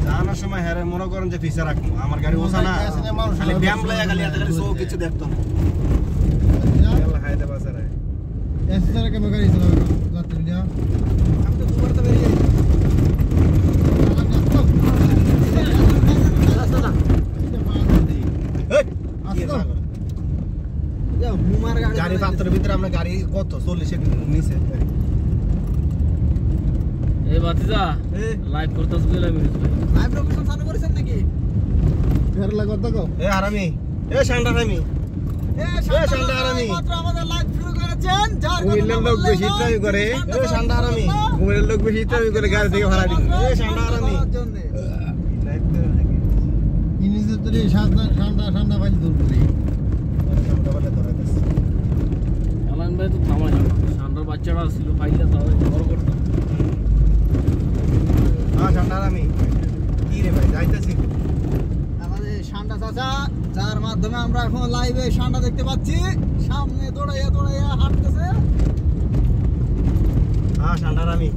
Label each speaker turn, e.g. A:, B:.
A: জানার সময় হ্যাঁ মনে করেন যে ফিসে রাখবো আমার গাড়ি ওসা না খালি ব্যায়াম লয়া গেলে এত গাড়ি সব কিছু দেখতো না আল্লাহ হায়দে বাজারে
B: এসএর কে গাড়ি চালাবো যাত্রী যা আমি তো দুবার তো বেরিয়ে
A: গাড়ি পাত্রের ভিতরে আমরা গাড়ি কত 40 এর নিচে
C: এই বাতিজা লাইভ করতেছ বলে আমি
B: লাইভ লোকেশন চালু করেছেন নাকি ফের লাগো দেখো
A: এ হারামি এ শান্ডা হারামি শান্ডা হারামি
B: মাত্র আমাদের লাইভ শুরু করেছেন যার
A: কুমিল্লার লোক বেশি ট্রাই করে এ শান্ডা হারামি কুমিল্লার লোক বেশি ট্রাই করে গাড়ি থেকে ভাড়া দিন এ শান্ডা হারামি লাইভ তো নাকি
B: ইনিজে তো ঠান্ডা বাজি দূর করি
A: শান্ডা বলে ধরাইতেছ
C: আলান ভাই তো থামা যাবে শান্ডার বাচ্চাটা ছিল ফাইলটা তাহলে বড় করতাম
A: শান্ডা হারামি কি রে ভাই যাইতেছি
B: আমাদের শান্ডা চাচা যার মাধ্যমে আমরা এখন লাইভে শান্ডা দেখতে পাচ্ছি সামনে দৌড়াইয়া হাঁটতেছে
A: শান্ডা হারামি